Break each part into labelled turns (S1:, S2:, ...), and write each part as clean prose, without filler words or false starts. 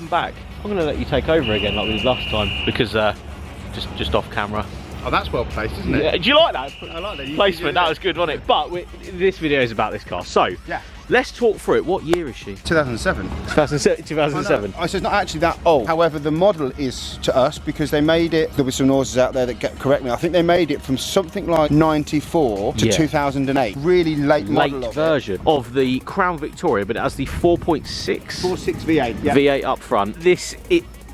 S1: welcome back. I'm going to let you take over again like we did last time because just off camera.
S2: Oh, that's well placed, isn't it?
S1: Yeah, do you like that?
S2: I like that.
S1: Placement, that was good, wasn't it? But this video is about this car. So,
S2: yeah.
S1: Let's talk through it. What year is she?
S2: 2007.
S1: 2007.
S2: I said it's not actually that old. However, the model is to us because they made it. There were some noises out there that correct me. I think they made it from something like 94 to 2008. Really late model
S1: version of the Crown Victoria, but it has the 4.6
S2: V8. Yeah.
S1: V8 up front.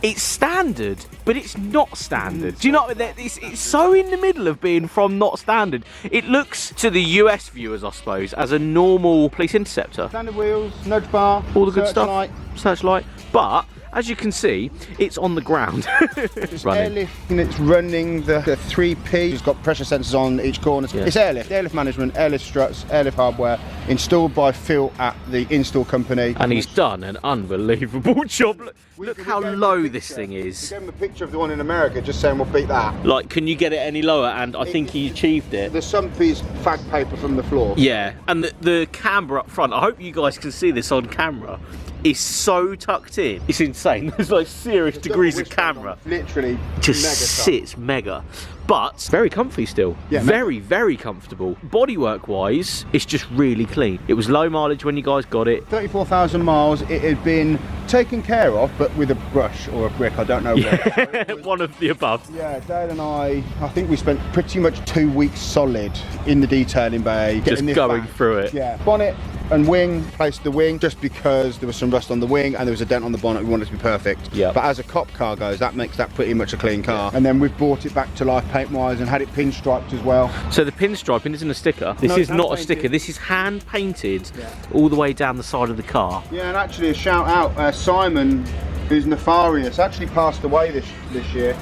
S1: It's standard, but it's not standard. Do you know what? It's so in the middle of being from not standard. It looks to the US viewers, I suppose, as a normal police interceptor.
S2: Standard wheels, nudge bar,
S1: all the good stuff. Searchlight. But as you can see, it's on the ground.
S2: It's airlift and it's running the 3P. It's got pressure sensors on each corner. Yeah. It's airlift management, airlift struts, airlift hardware, installed by Phil at the install company.
S1: And he's done an unbelievable job. Look how low this thing is.
S2: We gave him a picture of the one in America, just saying we'll beat that.
S1: Like, can you get it any lower? And I think he achieved it.
S2: There's some piece of fag paper from the floor.
S1: Yeah, and the camber up front, I hope you guys can see this on camera, is so tucked in. It's insane. There's like serious degrees of camera.
S2: Literally
S1: just sits mega. But very comfy still. Yeah, very comfortable. Bodywork wise, it's just really clean. It was low mileage when you guys got it.
S2: 34,000 miles. It had been taken care of, but with a brush or a brick, I don't know what.
S1: One of the above.
S2: Yeah, Dale and I think we spent pretty much 2 weeks solid in the detailing bay.
S1: Just going through it.
S2: Yeah. Bonnet and wing, placed the wing just because there was some rust on the wing and there was a dent on the bonnet. We wanted it to be perfect.
S1: Yeah.
S2: But as a cop car goes, that makes that pretty much a clean car. And then we've brought it back to life paint-wise and had it pinstriped as well.
S1: So the pinstriping isn't a sticker. This is not a sticker. This is hand painted all the way down the side of the car.
S2: Yeah, and actually a shout out, Simon, who's nefarious, actually passed away this year.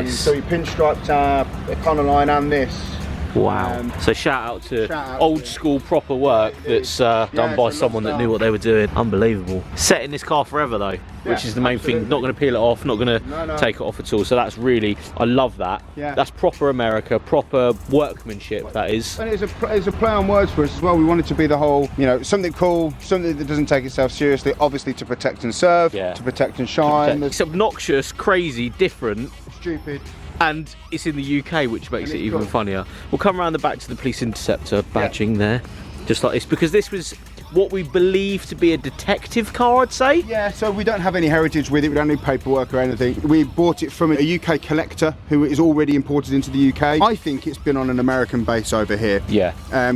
S2: So he pinstriped our Econoline and this.
S1: Wow. So shout out to old school proper work that's done by someone that knew what they were doing. Unbelievable. Set in this car forever though, which is the main thing. Not going to peel it off, not going to take it off at all. So that's really, I love that.
S2: Yeah.
S1: That's proper America, proper workmanship, that is.
S2: And it's a play on words for us as well. We want it to be the whole, you know, something cool, something that doesn't take itself seriously, obviously to protect and serve, to protect and shine.
S1: It's obnoxious, crazy, different.
S2: Stupid.
S1: And it's in the UK, which makes it even funnier. We'll come around the back to the police interceptor badging there, just like this, because this was what we believe to be a detective car, I'd say.
S2: Yeah, so we don't have any heritage with it, we don't need paperwork or anything. We bought it from a UK collector who is already imported into the UK. I think it's been on an American base over here.
S1: Yeah.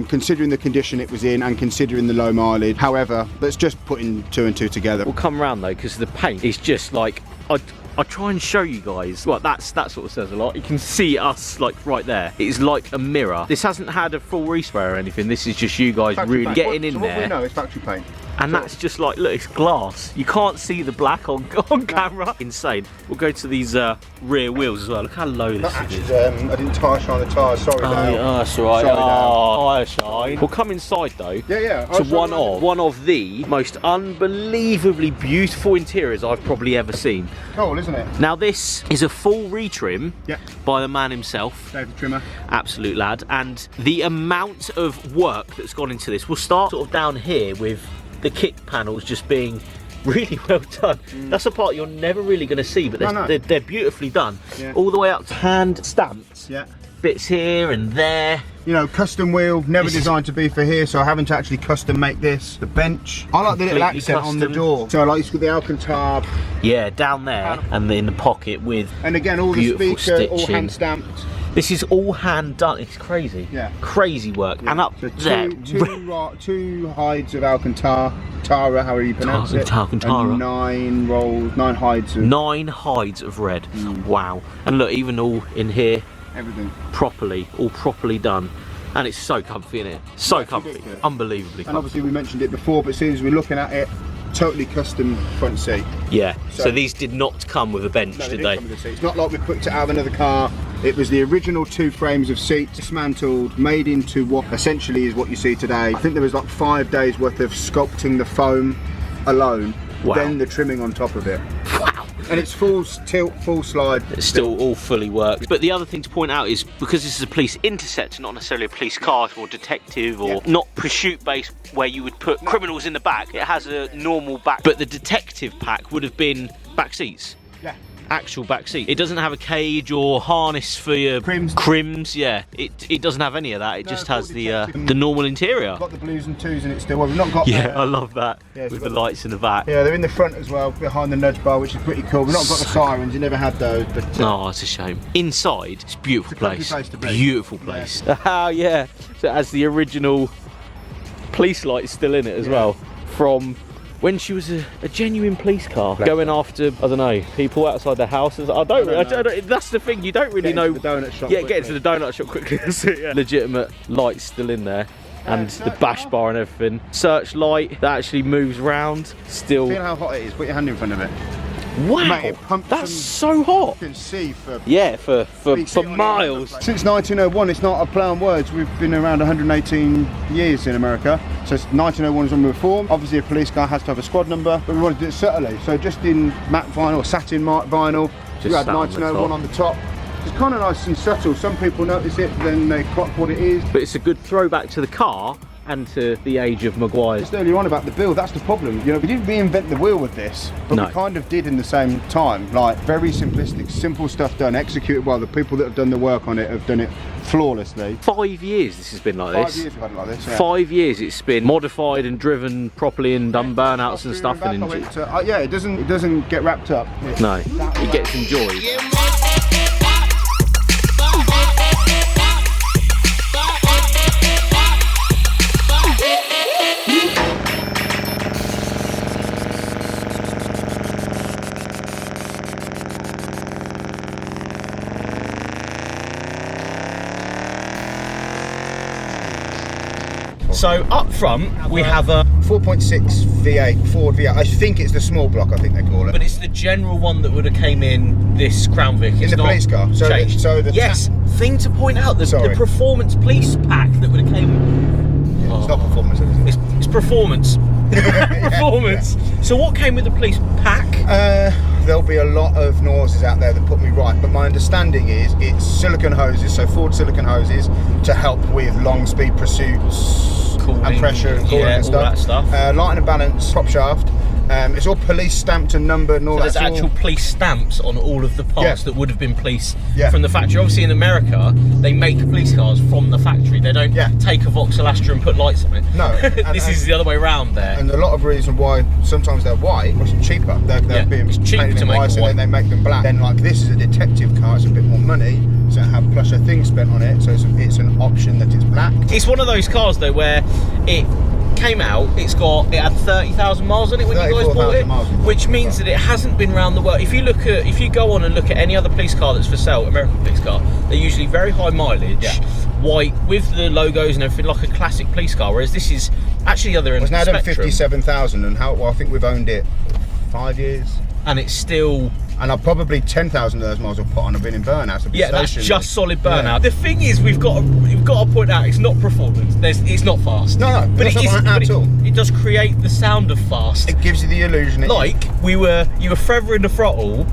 S2: Considering the condition it was in and considering the low mileage. However, let's just putting two and two together.
S1: We'll come around though, because the paint is just like, I try and show you guys. Well, that sort of says a lot. You can see us like right there. It's like a mirror. This hasn't had a full respray or anything. This is just you guys
S2: factory
S1: really
S2: paint.
S1: getting in
S2: so
S1: there.
S2: What we know is factory paint.
S1: And that's just like, look, it's glass. You can't see the black on camera. Insane. We'll go to these rear wheels as well. Look how low this is.
S2: I didn't tire shine the tyres, sorry.
S1: Oh, that's alright. Tyre shine. We'll come inside though.
S2: Yeah.
S1: To one of the most unbelievably beautiful interiors I've probably ever seen.
S2: Cool, isn't it?
S1: Now this is a full retrim by the man himself.
S2: David Trimmer.
S1: Absolute lad. And the amount of work that's gone into this, we'll start sort of down here with the kick panels just being really well done. That's a part you're never really going to see, but they're beautifully done. Yeah. All the way up to hand stamped.
S2: Yeah.
S1: Bits here and there.
S2: You know, custom wheel, never designed to be for here, so I haven't to actually custom make this. The bench. I like the little accent on the door. So I like the Alcantara.
S1: Yeah, down there and in the pocket with
S2: and again all the speakers, all hand stamped.
S1: This is all hand done. It's crazy. Yeah. Crazy work. Yeah. And up
S2: so
S1: there.
S2: Two hides of Alcantara, however you pronounce it.
S1: Alcantara.
S2: And 9 hides of...
S1: 9 hides of red. Wow. And look, even all in here.
S2: Everything.
S1: All properly done. And it's so comfy, isn't it? So comfy. Ridiculous. Unbelievably comfy.
S2: And obviously we mentioned it before, but as soon as we're looking at it, totally custom front seat.
S1: Yeah. So these did not come with a bench, did they?
S2: Come with a seat. It's not like we picked it out of another car. It was the original 2 frames of seats, dismantled, made into what essentially is what you see today. I think there was like 5 days worth of sculpting the foam alone, then the trimming on top of it.
S1: Wow.
S2: And it's full tilt, full slide.
S1: It still all fully works. But the other thing to point out is, because this is a police interceptor, not necessarily a police car or detective, or not pursuit based where you would put criminals in the back, it has a normal back. But the detective pack would have been back seats.
S2: Yeah.
S1: Actual back seat. It doesn't have a cage or harness for your crims. Yeah, it doesn't have any of that. It just has the normal interior.
S2: Got the blues and twos in it still. Well, we've not got.
S1: Yeah, I love that.
S2: Yeah,
S1: with the lights in the back.
S2: Yeah, they're in the front as well, behind the nudge bar, which is pretty cool. We've not got the sirens. You never had those. But
S1: oh, it's a shame. Inside, it's a beautiful place.
S2: To be.
S1: Beautiful place. Oh yeah. So it has the original police lights still in it as well, from when she was a genuine police car going after, I don't know, people outside their houses. I don't know. That's the thing, you don't really know.
S2: Get into the donut shop
S1: get into the donut shop quickly. That's it, yeah. Legitimate lights still in there. And the bash bar and everything. Searchlight that actually moves round. Still.
S2: Feel how hot it is. Put your hand in front of it.
S1: Wow,
S2: Mate, that's
S1: so hot.
S2: You can see for
S1: miles.
S2: Since 1901, it's not a play on words. We've been around 118 years in America. So 1901 is when we were formed. Obviously, a police car has to have a squad number, but we wanted to do it subtly. So just in matte vinyl, satin matte vinyl, you had 1901 on the top. It's kind of nice and subtle. Some people notice it, then they clock what it is.
S1: But it's a good throwback to the car and to the age of Maguire's.
S2: Just earlier on about the build, that's the problem. You know, we didn't reinvent the wheel with this, but we kind of did in the same time. Like, very simplistic, simple stuff done, executed well. The people that have done the work on it have done it flawlessly. 5 years this has been like this. 5 years we've had it like this, yeah.
S1: 5 years it's been modified and driven properly and done burnouts and stuff. And
S2: yeah, it doesn't get wrapped up.
S1: No, it gets enjoyed. So up front we have a
S2: 4.6 V8 Ford V8. I think it's the small block, I think they call it.
S1: But it's the general one that would have came in this Crown Vic.
S2: In the police car. So
S1: yes. Thing to point out, the performance police pack that would have came.
S2: Yeah, it's not performance, is it?
S1: It's performance. Performance. Yeah. So what came with the police pack?
S2: There'll be a lot of noises out there that put me right, but my understanding is it's silicone hoses, so Ford silicone hoses to help with long speed pursuits, cooling, and pressure and cooling and stuff.
S1: All that stuff.
S2: Light and balance, prop shaft. It's all police stamped and numbered and all that.
S1: There's actual police stamps on all of the parts that would have been police from the factory. Obviously in America, they make police cars from the factory. They don't take a Vauxhall Astra and put lights on it.
S2: No.
S1: This is the other way around there.
S2: And a lot of reason why sometimes they're white was cheaper. They're being painted in white, so then they make them black. Then like this is a detective car, it's a bit more money, so it have plus a thing spent on it, so it's an option that it's black.
S1: It's one of those cars though where it came out, it had 30,000 miles on it when you guys bought it, which means that it hasn't been around the world. If you go on and look at any other police car that's for sale, American police car, they're usually very high mileage, white with the logos and everything, like a classic police car. Whereas this is actually the other end of the spectrum.
S2: It's now done 57,000, and I think we've owned it 5 years,
S1: and it's still.
S2: And I've probably 10,000 of those miles I've put on. I've been in burnouts.
S1: That's just solid burnout. Yeah. The thing is, we've got to point out, it's not performance. It's not fast.
S2: No, but it isn't at all.
S1: It does create the sound of fast.
S2: It gives you the illusion.
S1: Like you were feathering the throttle,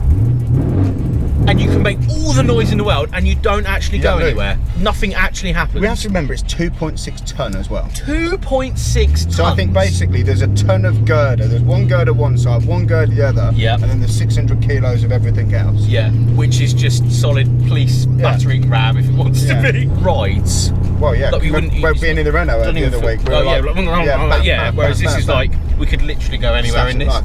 S1: and you can make all the noise in the world, and you don't actually go anywhere. Nothing actually happens.
S2: We have to remember it's 2.6 tonne as well.
S1: 2.6 tonnes.
S2: So I think basically there's a tonne of girder. There's one girder one side, one girder the other, and then there's 600 kilos of everything else. Yeah, which is just solid police battering ram if it wants to be. Rides. Well, yeah. Like we're being in the Renault the other week.
S1: Whereas this is like we could literally go anywhere in this.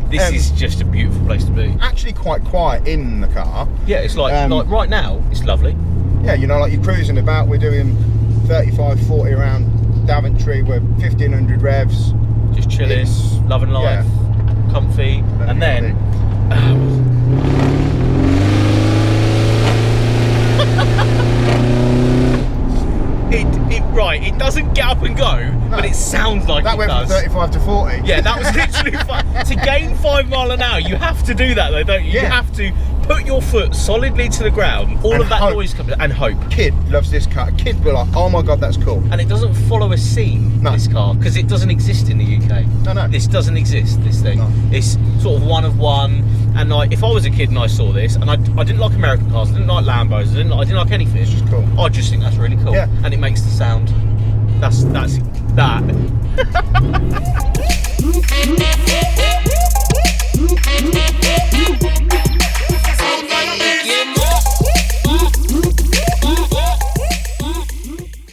S1: This is just a beautiful place to be.
S2: Actually, quite quiet in the car.
S1: Yeah, it's like right now, it's lovely.
S2: Yeah, you know, like you're cruising about, we're doing 35, 40 around Daventry, we're 1500 revs.
S1: Just chilling, loving life, comfy, and then... It doesn't get up and go, but it sounds like
S2: that went from 35 to 40.
S1: Yeah, that was literally to gain 5 miles an hour, you have to do that though, don't you? You have to put your foot solidly to the ground, all of that noise comes, and hope.
S2: Kid loves this car. Kid will like, oh my god, that's cool.
S1: And it doesn't follow a scene, this car, because it doesn't exist in the UK.
S2: No.
S1: This doesn't exist, this thing. No. It's sort of one of one, And like, if I was a kid and I saw this, and I didn't like American cars, I didn't like Lambos, I didn't like anything. It's
S2: just cool.
S1: I just think that's really cool.
S2: Yeah.
S1: And it makes the sound. That's that.